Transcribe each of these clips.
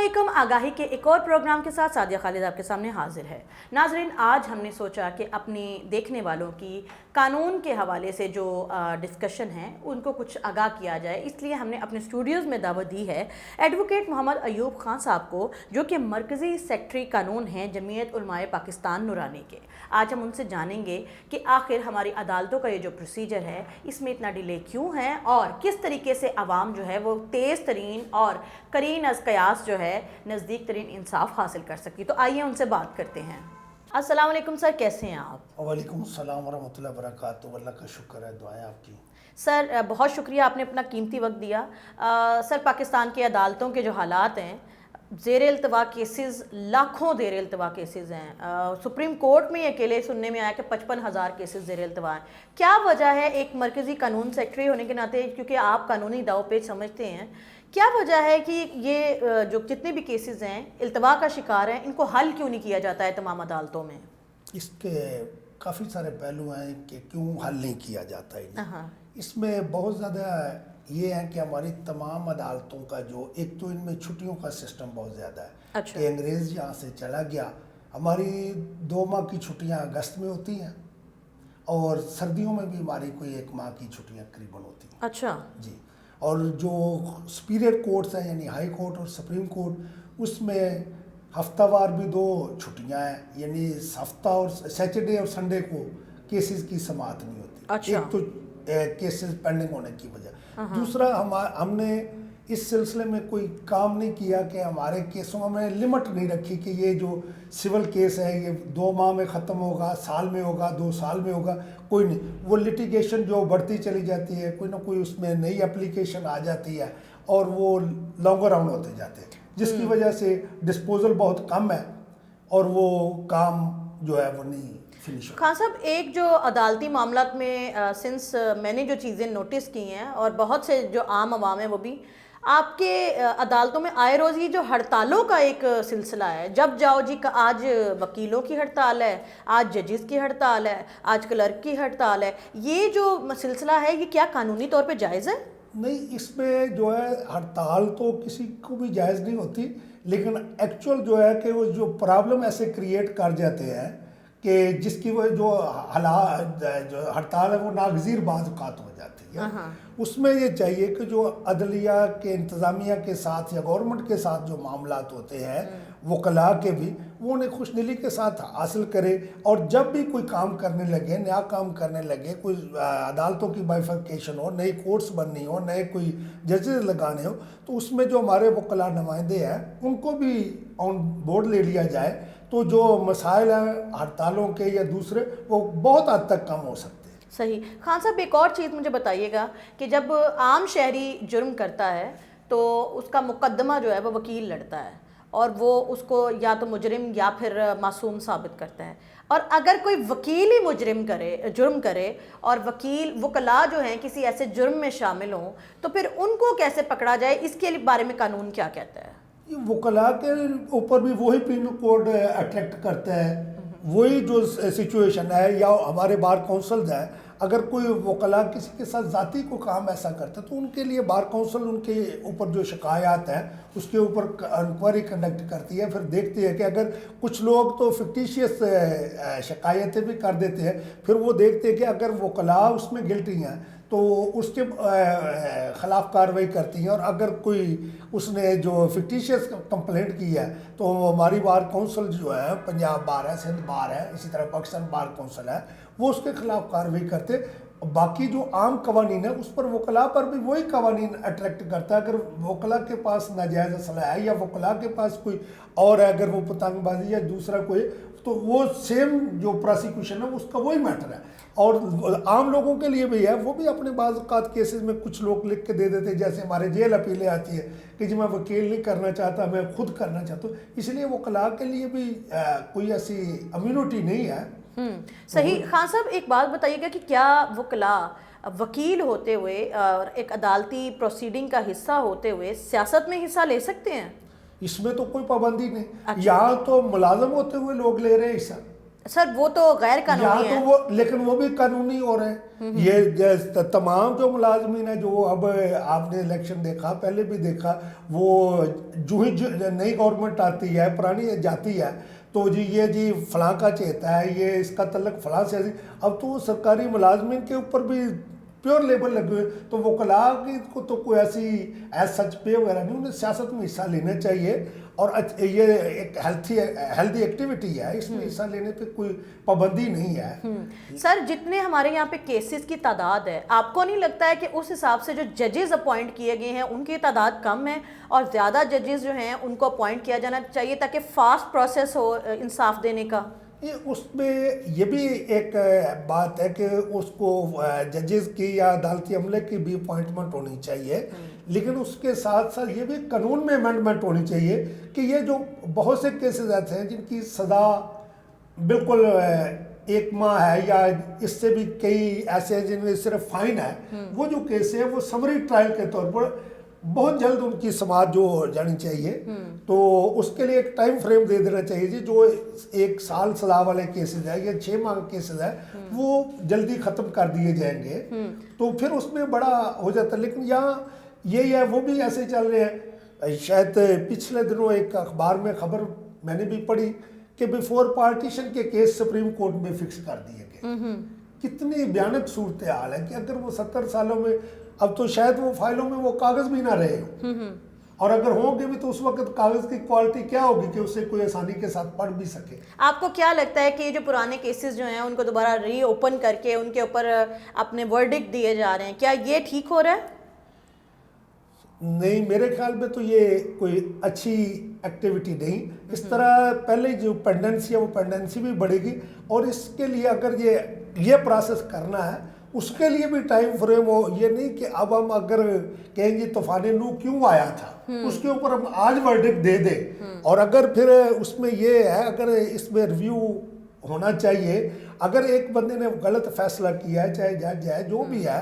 علیکم، آگاہی کے ایک اور پروگرام کے ساتھ سعدیہ خالد آپ کے سامنے حاضر ہے۔ ناظرین، آج ہم نے سوچا کہ اپنی دیکھنے والوں کی قانون کے حوالے سے جو ڈسکشن ہیں ان کو کچھ آگاہ کیا جائے، اس لیے ہم نے اپنے اسٹوڈیوز میں دعوت دی ہے ایڈوکیٹ محمد ایوب خان صاحب کو، جو کہ مرکزی سیکرٹری قانون ہیں جمعیت علماء پاکستان نورانی کے۔ آج ہم ان سے جانیں گے کہ آخر ہماری عدالتوں کا یہ جو پروسیجر ہے اس میں اتنا ڈیلے کیوں ہے اور کس طریقے سے عوام جو ہے وہ تیز ترین اور قرین از قیاس جو ہے نزدیک ترین انصاف حاصل کر سکتی۔ تو آئیے ان سے بات کرتے ہیں۔ السلام علیکم سر، کیسے ہیں آپ؟ وعلیکم السلام ورحمۃ اللہ وبرکاتہ۔ اللہ کا شکر ہے، دعائیں آپ کی۔ سر بہت شکریہ، آپ نے اپنا قیمتی وقت دیا۔ سر، پاکستان کی عدالتوں کے جو حالات ہیں، زیر التوا کیسز، لاکھوں زیر التوا کیسز ہیں۔ سپریم کورٹ میں اکیلے سننے میں آیا کہ 55,000 کیسز زیر التوا ہیں۔ کیا وجہ ہے، ایک مرکزی قانون سیکرٹری ہونے کے ناطے کیونکہ آپ قانونی داؤ پیچ سمجھتے ہیں، کیا وجہ ہے کہ یہ جو جتنے بھی کیسز ہیں التوا کا شکار ہیں، ان کو حل کیوں نہیں کیا جاتا ہے تمام عدالتوں میں؟ اس کے کافی سارے پہلو ہیں کہ کیوں حل نہیں کیا جاتا ہے۔ اس میں بہت زیادہ یہ ہے کہ ہماری تمام عدالتوں کا جو ایک تو ان میں چھٹیوں کا سسٹم بہت زیادہ ہے کہ انگریز یہاں سے چلا گیا۔ ہماری 2 ماہ کی چھٹیاں اگست میں ہوتی ہیں اور سردیوں میں بھی ہماری کوئی 1 ماہ کی چھٹیاں قریباً ہوتی ہیں۔ اچھا جی، اور جو سپیریئر کورٹس ہیں یعنی ہائی کورٹ اور سپریم کورٹ، اس میں ہفتہ وار بھی 2 چھٹیاں ہیں، یعنی ہفتہ اور سیٹرڈے اور سنڈے کو کیسز کی سماعت نہیں ہوتی۔ اچھا۔ ایک تو کیسز پینڈنگ ہونے کی وجہ، دوسرا ہم نے اس سلسلے میں کوئی کام نہیں کیا کہ ہمارے کیسوں میں لمٹ نہیں رکھی کہ یہ جو سول کیس ہے یہ 2 ماہ میں ختم ہوگا، سال میں ہوگا، 2 سال میں ہوگا، کوئی نہیں۔ وہ لٹیگیشن جو بڑھتی چلی جاتی ہے، کوئی نہ کوئی اس میں نئی اپلیکیشن آ جاتی ہے اور وہ لانگر راؤنڈ ہوتے جاتے ہیں، جس کی وجہ سے ڈسپوزل بہت کم ہے اور وہ کام جو ہے وہ نہیں فنش ہو۔ خان صاحب، ایک جو عدالتی معاملات میں سنس میں نے جو چیزیں نوٹس کی ہیں اور بہت سے جو عام عوام ہیں وہ بھی، آپ کے عدالتوں میں آئے روز یہ جو ہڑتالوں کا ایک سلسلہ ہے، جب جاؤ جی آج وکیلوں کی ہڑتال ہے، آج ججز کی ہڑتال ہے، آج کلرک کی ہڑتال ہے، یہ جو سلسلہ ہے یہ کیا قانونی طور پہ جائز ہے؟ نہیں، اس میں جو ہے ہڑتال تو کسی کو بھی جائز نہیں ہوتی، لیکن ایکچول جو ہے کہ وہ جو پرابلم ایسے کریٹ کر جاتے ہیں کہ جس کی وہ جو ہڑتال ہے وہ ناگزیر بعض اوقات ہو جاتی ہے۔ اس میں یہ چاہیے کہ جو عدلیہ کے انتظامیہ کے ساتھ یا گورنمنٹ کے ساتھ جو معاملات ہوتے ہیں، وکلاء کے بھی، وہ انہیں خوش دلی کے ساتھ حاصل کرے، اور جب بھی کوئی کام کرنے لگے، نیا کام کرنے لگے، کوئی عدالتوں کی بائیفرکیشن ہو، نئی کورٹس بننی ہو، نئے کوئی ججز لگانے ہو، تو اس میں جو ہمارے وکلاء نمائندے ہیں ان کو بھی آن بورڈ لے لیا جائے، تو جو مسائل ہیں ہڑتالوں کے یا دوسرے وہ بہت حد تک کم ہو سکتے ہیں۔ صحیح۔ خان صاحب، ایک اور چیز مجھے بتائیے گا کہ جب عام شہری جرم کرتا ہے تو اس کا مقدمہ جو ہے وہ وکیل لڑتا ہے اور وہ اس کو یا تو مجرم یا پھر معصوم ثابت کرتا ہے، اور اگر کوئی وکیل ہی جرم کرے اور وکلاء جو ہیں کسی ایسے جرم میں شامل ہوں، تو پھر ان کو کیسے پکڑا جائے؟ اس کے بارے میں قانون کیا کہتا ہے؟ وکلاء کے اوپر بھی وہی پینل کوڈ اٹریکٹ کرتا ہے، وہی جو سچویشن ہے، یا ہمارے بار کونسلز ہیں، اگر کوئی وکلاء کسی کے ساتھ ذاتی کو کام ایسا کرتا ہے تو ان کے لیے بار کونسل ان کے اوپر جو شکایات ہیں اس کے اوپر انکوائری کنڈکٹ کرتی ہے، پھر دیکھتی ہے کہ اگر کچھ لوگ تو فکٹیشیس شکایتیں بھی کر دیتے ہیں، پھر وہ دیکھتے ہیں کہ اگر وکلاء اس میں گلٹی ہیں تو اس کے خلاف کارروائی کرتی ہیں، اور اگر کوئی اس نے جو فکٹیشیس کمپلینٹ کی ہے تو ہماری بار کونسل جو ہے، پنجاب بار ہے، سندھ بار ہے، اسی طرح پاکستان بار کونسل ہے، وہ اس کے خلاف کارروائی کرتے۔ باقی جو عام قوانین ہیں اس پر وکلاء پر بھی وہی قوانین اٹریکٹ کرتا ہے۔ اگر وکلاء کے پاس ناجائز اسلحہ ہے یا وکلاء کے پاس کوئی اور ہے، اگر وہ پتنگ بازی یا دوسرا کوئی، تو وہ سیم جو پراسیکیوشن ہے اس کا وہی میٹر ہے۔ اور عام لوگوں کے لیے بھی ہے، وہ بھی اپنے بعض اوقات کیسز میں کچھ لوگ لکھ کے دے دیتے ہیں، جیسے ہمارے جیل اپیلیں آتی ہے کہ جی میں وکیل نہیں کرنا چاہتا، میں خود کرنا چاہتا ہوں، اس لیے وکلاء کے لیے بھی کوئی ایسی امیونٹی نہیں ہے۔ صحیح۔ خان صاحب، ایک بات بتائیے گا کہ کیا وکلاء وکیل ہوتے ہوئے اور ایک عدالتی پروسیڈنگ کا حصہ ہوتے ہوئے سیاست میں حصہ لے سکتے ہیں؟ اس میں تو کوئی پابندی نہیں، یہاں تو ملازم ہوتے ہوئے لوگ لے رہے ہیں حصہ۔ سر وہ تو غیر قانونی ہے. تو وہ لیکن وہ بھی قانونی ہو رہے ہیں. یہ تمام جو ملازمین ہیں جو اب آپ نے الیکشن دیکھا پہلے بھی دیکھا وہ جو ہی نئی گورنمنٹ آتی ہے پرانی جاتی ہے تو جی یہ جی فلاں کا چہتا ہے یہ اس کا تعلق فلاں سے. اب تو سرکاری ملازمین کے اوپر بھی پیور لیبل لگے ہوئے تو وکلاء کو تو کوئی ایسی ایز سچ پے وغیرہ نہیں. انہیں سیاست میں حصہ لینا چاہیے اور یہ ایک ہیلتھی ایکٹیویٹی ہے اس میں حصہ لینے پہ کوئی پابندی نہیں ہے. سر جتنے ہمارے یہاں پہ کیسز کی تعداد ہے آپ کو نہیں لگتا ہے کہ اس حساب سے جو ججز اپوائنٹ کیے گئے ہیں ان کی تعداد کم ہے اور زیادہ ججز جو ہیں ان کو اپوائنٹ کیا جانا چاہیے تاکہ فاسٹ پروسیس ہو انصاف دینے کا؟ اس میں یہ بھی ایک بات ہے کہ اس کو ججز کی یا عدالتی عملے کی بھی اپوائنٹمنٹ ہونی چاہیے لیکن اس کے ساتھ ساتھ یہ بھی قانون میں امینڈمنٹ ہونی چاہیے کہ یہ جو بہت سے کیسز ایسے ہیں جن کی سزا بالکل 1 ماہ ہے یا اس سے بھی کئی ایسے ہیں جن میں صرف فائن ہے وہ جو کیس ہے وہ سمری ٹرائل کے طور پر بہت جلد ان کی سماعت جو ہو جانی چاہیے. تو اس کے لیے ایک ٹائم فریم دے دینا چاہیے جی جو 1 سال سزا والے کیسز ہیں یا 6 ماہ کیسز ہیں وہ جلدی ختم کر دیے جائیں گے تو پھر اس میں بڑا ہو جاتا ہے. لیکن یہاں یہی ہے وہ بھی ایسے چل رہے ہیں. شاید پچھلے دنوں ایک اخبار میں خبر میں نے بھی پڑھی کہ بیفور پارٹیشن کے کیس سپریم کورٹ میں فکس کر دیے گئے. کتنی بھیانک صورتحال ہے کہ اگر وہ 70 سالوں میں اب تو شاید وہ فائلوں میں وہ کاغذ بھی نہ رہے ہو اور اگر ہوں گے بھی تو اس وقت کاغذ کی کوالٹی کیا ہوگی کہ اسے کوئی آسانی کے ساتھ پڑھ بھی سکے. آپ کو کیا لگتا ہے کہ جو پرانے کیسز جو ہیں ان کو دوبارہ ری اوپن کر کے ان کے اوپر اپنے ورڈکٹ دیے جا رہے ہیں کیا یہ ٹھیک ہو رہا ہے؟ نہیں میرے خیال میں تو یہ کوئی اچھی ایکٹیویٹی نہیں. اس طرح پہلے جو پینڈنسی ہے وہ پینڈنسی بھی بڑھے گی اور اس کے لیے اگر یہ پروسیس کرنا ہے اس کے لیے بھی ٹائم فریم ہو. یہ نہیں کہ اب ہم اگر کہیں گے طوفان نو کیوں آیا تھا اس کے اوپر ہم آج ورڈکٹ دے دیں اور اگر پھر اس میں یہ ہے اگر اس میں ریویو ہونا چاہیے. اگر ایک بندے نے غلط فیصلہ کیا ہے چاہے جج ہے جو بھی ہے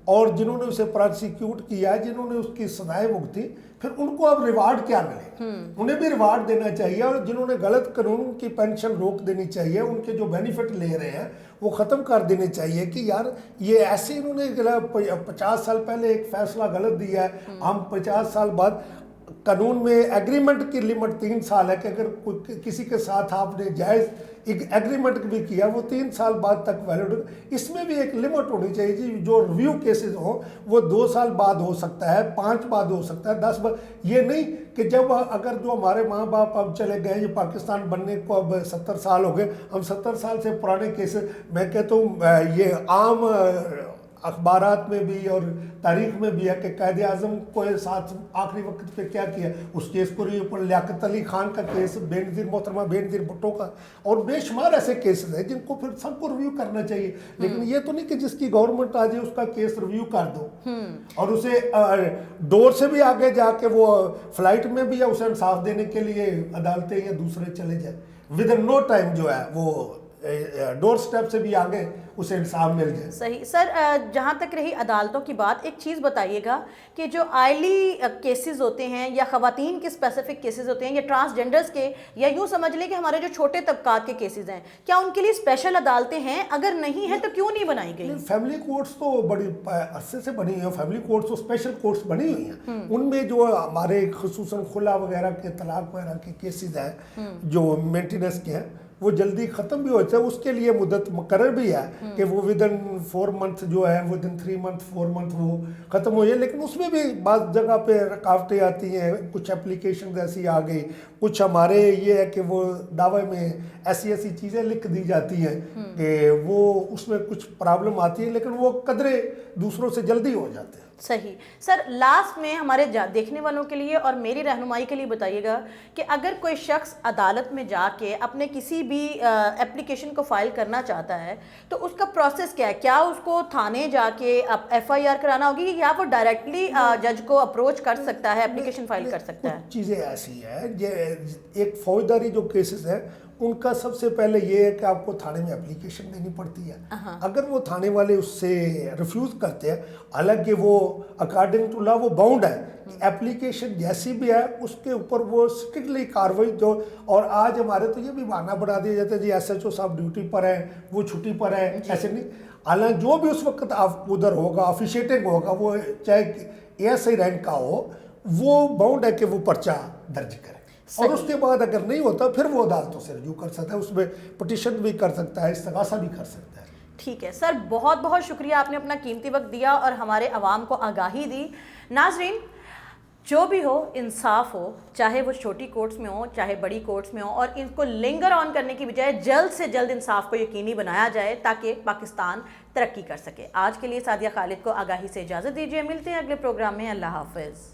اور جنہوں نے اسے پروسیکیوٹ کیا ہے جنہوں نے اس کی سزائیں بھگتی پھر ان کو اب ریوارڈ کیا ملے انہیں بھی ریوارڈ دینا چاہیے اور جنہوں نے غلط قانون کی پینشن روک دینی چاہیے ان کے جو بینیفٹ لے رہے ہیں وہ ختم کر دینے چاہیے کہ یار یہ ایسے انہوں نے 50 سال پہلے ایک فیصلہ غلط دیا ہے ہم 50 سال بعد قانون میں ایگریمنٹ کی لمٹ 3 سال ہے کہ اگر کسی کے ساتھ آپ نے جائز ایگریمنٹ بھی کیا وہ 3 سال بعد تک ویلڈ. اس میں بھی ایک لمٹ ہونی چاہیے جی جو ریویو کیسز ہوں وہ 2 سال بعد ہو سکتا ہے 5 بعد ہو سکتا ہے 10 بعد. یہ نہیں کہ جب اگر جو ہمارے ماں باپ اب چلے گئے یہ پاکستان بننے کو اب 70 سال ہو گئے ہم 70 سال سے پرانے کیسز میں کہتا ہوں یہ عام اخبارات میں بھی اور تاریخ میں بھی ہے کہ قائد اعظم کو ساتھ آخری وقت پہ کیا کیا اس کیس کو ریویو پر لیاقت علی خان کا کیس محترمہ بے نظیر بھٹو کا اور بے شمار ایسے کیسز ہیں جن کو پھر سب کو ریویو کرنا چاہیے. لیکن یہ تو نہیں کہ جس کی گورنمنٹ آ جائے اس کا کیس ریویو کر دو اور اسے ڈور سے بھی آگے جا کے وہ فلائٹ میں بھی اسے انصاف دینے کے لیے عدالتیں یا دوسرے چلے جائیں ود ان نو ٹائم جو ہے وہ ڈور سٹیپ سے بھی آگے اسے انصاف مل جائے. صحیح. سر جہاں تک رہی عدالتوں کی بات ایک چیز بتائیے گا کہ جو آئلی کیسز ہوتے ہیں یا خواتین کے اسپیسیفک کیسز ہوتے ہیں یا ٹرانسجینڈرز کے یا یوں سمجھ لیں کہ ہمارے جو چھوٹے طبقات کے کیسز ہیں کیا ان کے لیے اسپیشل عدالتیں ہیں؟ اگر نہیں ہیں تو کیوں نہیں بنائی گئی؟ فیملی کورٹس تو بڑی عرصے سے بنی ہوئی ہیں. فیملی کورٹس تو اسپیشل کورٹس بنی ہوئی ہیں ان میں جو ہمارے خصوصاً خلا وغیرہ کے طلاق وغیرہ کے کیسز ہیں جو مینٹیننس کے ہیں وہ جلدی ختم بھی ہوتا ہے. اس کے لیے مدت مقرر بھی ہے کہ وہ ودن 4 منتھ جو ہے ودن 3 منتھ 4 منتھ وہ ختم ہو جائے. لیکن اس میں بھی بعض جگہ پہ رکاوٹیں آتی ہیں. کچھ اپلیکیشن ایسی آ گئی کچھ ہمارے یہ ہے کہ وہ دعوے میں ایسی چیزیں لکھ دی جاتی ہیں کہ وہ اس میں کچھ پرابلم آتی ہے لیکن وہ قدرے دوسروں سے جلدی ہو جاتے ہیں. صحیح. سر لاسٹ میں ہمارے دیکھنے والوں کے لیے اور میری رہنمائی کے لیے بتائیے گا کہ اگر کوئی شخص عدالت میں جا کے اپنے کسی بھی اپلیکیشن کو فائل کرنا چاہتا ہے تو اس کا پروسیس کیا ہے؟ کیا اس کو تھانے جا کے FIR کرانا ہوگی یا وہ ڈائریکٹلی جج کو اپروچ کر سکتا ہے اپلیکیشن فائل کر سکتا ہے؟ چیزیں ایسی ہیں ایک فوجداری جو کیسز ہیں ان کا سب سے پہلے یہ ہے کہ آپ کو تھانے میں اپلیکیشن دینی پڑتی ہے. اگر وہ تھانے والے اس سے ریفیوز کرتے ہیں, حالانکہ وہ اکارڈنگ ٹو لا وہ باؤنڈ ہے, اپلیکیشن جیسی بھی ہے اس کے اوپر وہ اسٹرکٹلی کاروائی جو. اور آج ہمارے تو یہ بھی بہانہ بنا دیا جاتا ہے جی ایس ایچ او صاحب ڈیوٹی پر ہیں, وہ چھٹی پر ہیں, ایسے نہیں. حالانکہ جو بھی اس وقت آپ ادھر ہوگا آفیشیٹنگ ہوگا, وہ چاہے اے ایس آئی رینک کا ہو, وہ باؤنڈ ہے کہ وہ پرچہ درج کرے. اور اس کے بعد اگر نہیں ہوتا پھر وہ عدالتوں سے رجوع کر سکتا ہے, اس میں پٹیشن بھی کر سکتا ہے, استغاثہ بھی کر سکتا ہے. ٹھیک ہے سر, بہت بہت شکریہ, آپ نے اپنا قیمتی وقت دیا اور ہمارے عوام کو آگاہی دی. ناظرین, جو بھی ہو انصاف ہو, چاہے وہ چھوٹی کورٹس میں ہو چاہے بڑی کورٹس میں ہو, اور ان کو لنگر آن کرنے کی بجائے جلد سے جلد انصاف کو یقینی بنایا جائے تاکہ پاکستان ترقی کر سکے. آج کے لیے سعدیہ خالد کو آگاہی سے اجازت دیجیے, ملتے ہیں اگلے پروگرام میں. اللہ حافظ.